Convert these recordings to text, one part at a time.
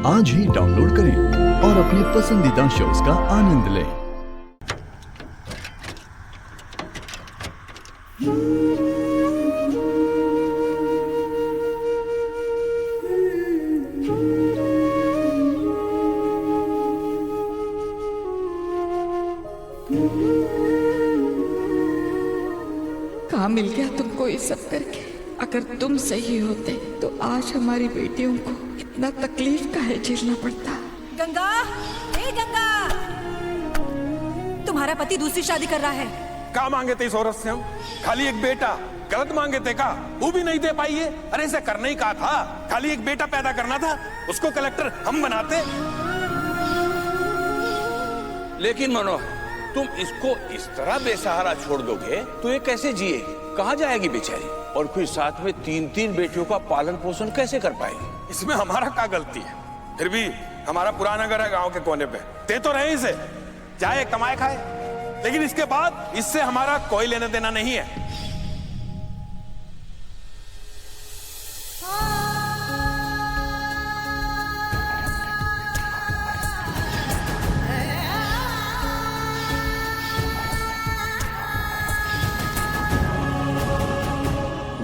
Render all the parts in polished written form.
आज ही डाउनलोड करें और अपने पसंदीदा शोज का आनंद लें। कहाँ मिल गया तुमको ये सब करके। अगर तुम सही होते तो आज हमारी बेटियों को इतना तकलीफ काहे झेलना पड़ता। गंगा, ए गंगा, तुम्हारा पति दूसरी शादी कर रहा है। क्या मांगे थे इस औरत से हम? खाली एक बेटा। गलत मांगे थे का? वो भी नहीं दे पाई है। अरे इसे करना ही कहा था, खाली एक बेटा पैदा करना था, उसको कलेक्टर हम बनाते। लेकिन मनोहर, तुम इसको इस तरह बेसहारा छोड़ दोगे तो ये कैसे जिएगी? कहाँ जाएगी बेचारी? और फिर साथ में 3-3 बेटियों का पालन पोषण कैसे कर पाएगी? इसमें हमारा क्या गलती है? फिर भी हमारा पुराना घर है गांव के कोने पे, दे तो रहे इसे, चाहे कमाए खाए, लेकिन इसके बाद इससे हमारा कोई लेना देना नहीं है।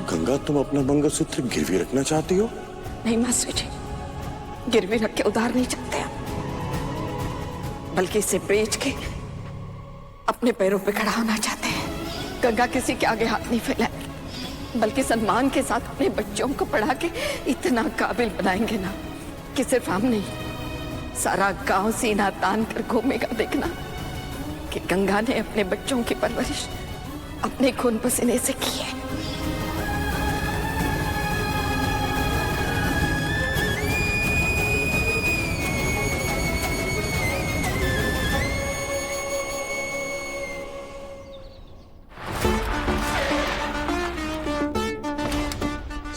गंगा, तुम अपना मंगलसूत्र गिरवी रखना चाहती हो? नहीं मास्टर जी, गिरवी रख के उधार नहीं चाहते हम, बल्कि इसे बेच के अपने पैरों पे खड़ा होना चाहते हैं। गंगा किसी के आगे हाथ नहीं फैलाएगी, बल्कि सम्मान के साथ अपने बच्चों को पढ़ा के इतना काबिल बनाएंगे ना कि सिर्फ हम नहीं, सारा गांव सीना तान कर घूमेगा देखना कि गंगा ने अपने बच्चों की परवरिश अपने खून पसीने से की है।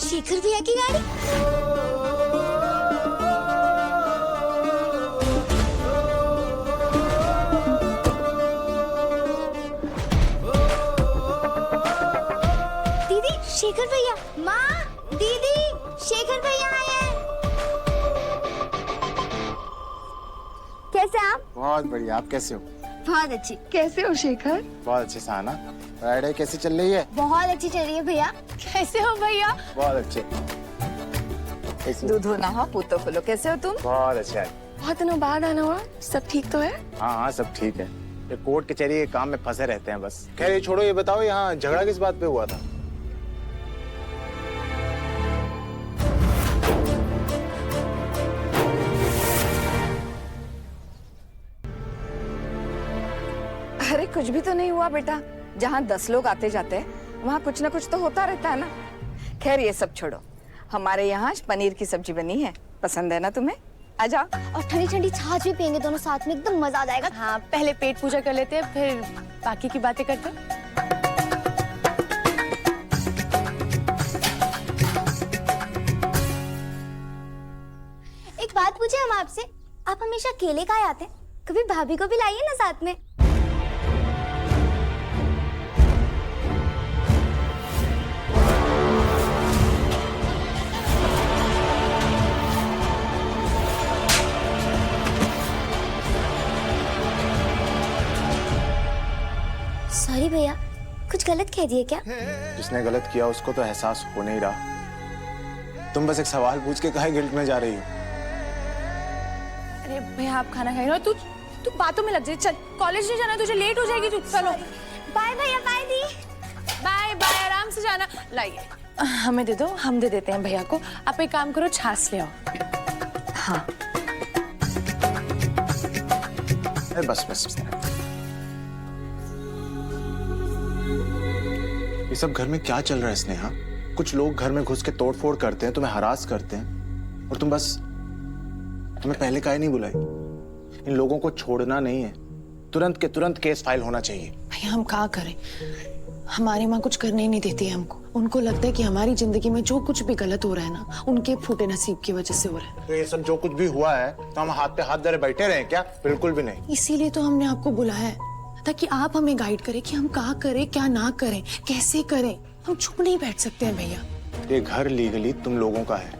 शेखर भैया की गाड़ी। दीदी, शेखर भैया। माँ, दीदी, शेखर भैया आए हैं। कैसे आप? बहुत बढ़िया। आप कैसे हो? बहुत अच्छी। कैसे हो शेखर? बहुत अच्छे साना। पढ़ाई कैसी चल रही है? बहुत अच्छी चल रही है भैया। कैसे हो भैया? बहुत अच्छे। दूधो ना हो पूतो फुलो। कैसे हो तुम? बहुत अच्छा है। बहुत दिनों बाद आना हुआ, सब ठीक तो है? हाँ हाँ, सब ठीक है। ये कोर्ट कचहरी के काम में फंसे रहते हैं बस। खैर ये छोड़ो, ये बताओ यहाँ झगड़ा किस बात पे हुआ था? अरे कुछ भी तो नहीं हुआ बेटा। जहाँ 10 लोग आते जाते हैं वहाँ कुछ ना कुछ तो होता रहता है ना। खैर ये सब छोड़ो, हमारे यहाँ पनीर की सब्जी बनी है, पसंद है ना तुम्हें? आजा। और ठंडी ठंडी छाछ भी पियेंगे दोनों साथ में, एकदम मजा आ जाएगा। हाँ, पहले पेट पूजा कर लेते हैं, फिर बाकी की बातें करते हैं। एक बात पूछे हम आपसे, आप हमेशा अकेले काहे आते हैं? कभी भाभी को भी लाइए ना साथ में। सॉरी भैया, कुछ गलत कह दिए क्या? जिसने गलत किया उसको तो एहसास हो नहीं रहा। तुम बस एक सवाल पूछ के काहे गिल्ट में जा रही हो? अरे भैया, आप खाना खाइए ना। तू बातों में लग जाए। चल, कॉलेज नहीं जाना तुझे, लेट हो जाएगी तू। चलो बाय भैया। By the. बाय बाय, आराम से जाना। लाइए, हमें दे दो, हम दे देते हैं भैया को। आप एक काम करो, छाछ ले आओ। हाँ बस बस। ये सब घर में क्या चल रहा है स्नेहा? कुछ लोग घर में घुस के तोड़फोड़ करते हैं, तुम्हें हरास करते हैं, और तुम्हें पहले काहे नहीं बुलाई? इन लोगों को छोड़ना नहीं है, तुरंत के तुरंत केस फाइल होना चाहिए। भैया हम क्या करें, हमारी माँ कुछ करने ही नहीं देती है हमको। उनको लगता है कि हमारी जिंदगी में जो कुछ भी गलत हो रहा है ना, उनके फूटे नसीब की वजह से हो रहा है। तो ये सब जो कुछ भी हुआ है तो हम हाथ पे हाथ धरे बैठे रहे क्या? बिल्कुल भी नहीं। इसीलिए तो हमने आपको बुलाया है, ताकि आप हमें गाइड करें कि हम क्या करें, क्या ना करें, कैसे करें। हम चुप नहीं बैठ सकते हैं भैया। ये घर लीगली तुम लोगों का है,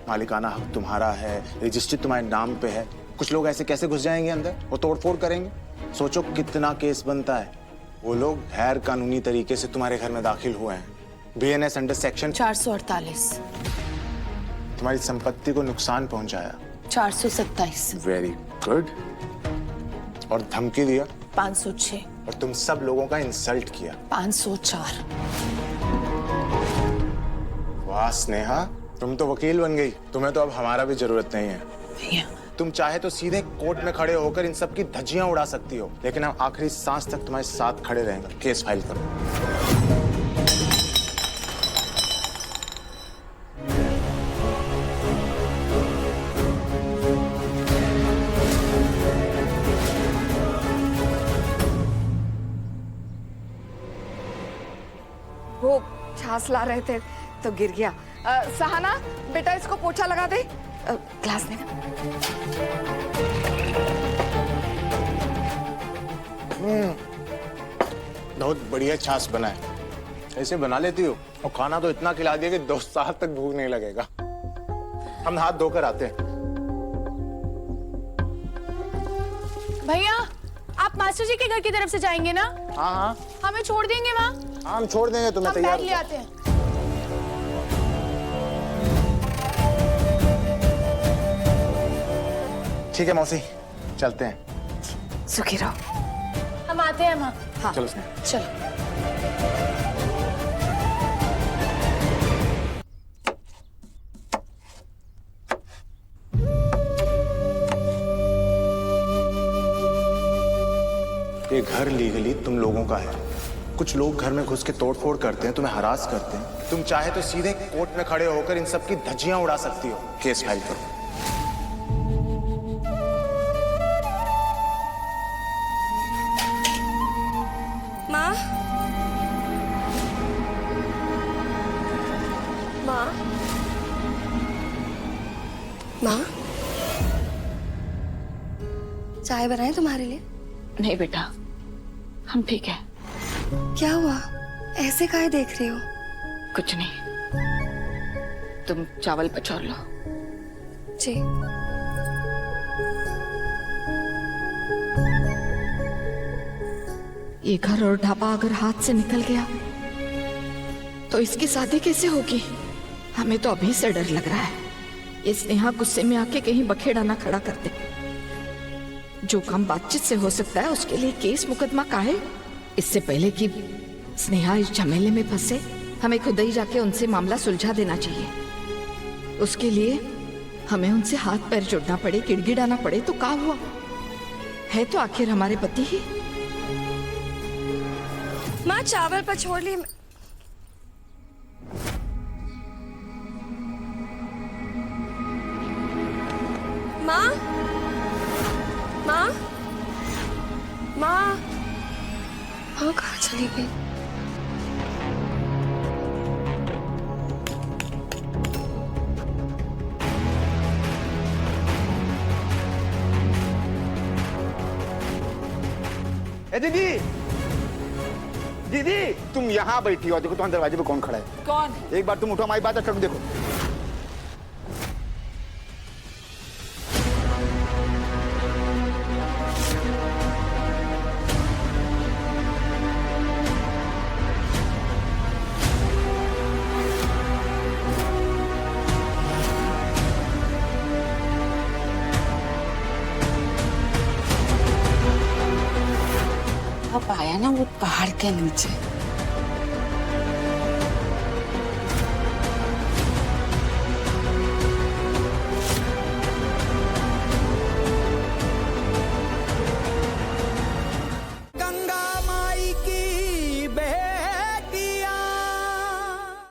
मालिकाना हक तुम्हारा है, रजिस्ट्री तुम्हारे नाम पे है। कुछ लोग ऐसे कैसे घुस जाएंगे अंदर, वो तोड़फोड़ करेंगे? सोचो कितना केस बनता है। वो लोग गैर कानूनी तरीके से तुम्हारे घर में दाखिल हुए हैं। बीएनएस अंडर सेक्शन 448, तुम्हारी संपत्ति को नुकसान पहुंचाया। 427, वेरी गुड। और धमकी दिया 506, और तुम सब लोगों का इंसल्ट किया। 504। वाह स्नेहा, तुम तो वकील बन गई। तुम्हें तो अब हमारा भी जरूरत नहीं है। भैया तुम चाहे तो सीधे कोर्ट में खड़े होकर इन सब की धज्जियां उड़ा सकती हो, लेकिन हम आखिरी सांस तक तुम्हारे साथ खड़े रहेंगे। केस फाइल करो। वो छाछ ला रहे थे तो गिर गया। सहाना बेटा इसको पोछा लगा दे। ग्लास देना। बहुत बढ़िया छाछ बना है। ऐसे बना लेती हो, और खाना तो इतना खिला दिया कि 2 साल तक भूख नहीं लगेगा। हम हाथ धोकर आते हैं। भैया, आप मास्टर जी के घर की तरफ से जाएंगे ना? हाँ हाँ, हमें छोड़ देंगे वहाँ? हम छोड़ देंगे तुम्हें। हम तैयार बैग ले आते हैं। ठीक है मौसी, चलते हैं। सुखी रहो। हम आते हैं माँ। हाँ। चलो स्नेहा। चलो। ये घर लीगली तुम लोगों का है। कुछ लोग घर में घुस के तोड़फोड़ करते हैं, तुम्हें हरास करते हैं। तुम चाहे तो सीधे कोर्ट में खड़े होकर इन सब की धज्जियां उड़ा सकती हो। केस फाइल करो। माँ, माँ, माँ, चाय बनाए तुम्हारे लिए? नहीं बेटा, हम ठीक है। क्या हुआ, ऐसे काहे देख रहे हो? कुछ नहीं, तुम चावल पचोर लो। जी। ये घर और ढाबा अगर हाथ से निकल गया तो इसकी शादी कैसे होगी? हमें तो अभी से डर लग रहा है। ये स्नेहा गुस्से में आके कहीं बखेड़ा ना खड़ा कर दे। जो काम बातचीत से हो सकता है उसके लिए केस मुकदमा काहे? इससे पहले कि स्नेहा इस झमेले में फंसे, हमें खुद ही जाके उनसे मामला सुलझा देना चाहिए। उसके लिए हमें उनसे हाथ पैर जोड़ना पड़े, गिड़गिड़ाना पड़े तो क्या हुआ? है तो आखिर हमारे पति ही। माँ, चावल पर छोड़ ली। माँ, माँ, माँ, माँ कहाँ चली गई? ए दीदी, दीदी तुम यहाँ बैठी हो, देखो तुम्हारे दरवाजे पे कौन खड़ा है। कौन? एक बार तुम उठो, हमारी बात कर देखो। आप आया ना वो पहाड़ के नीचे,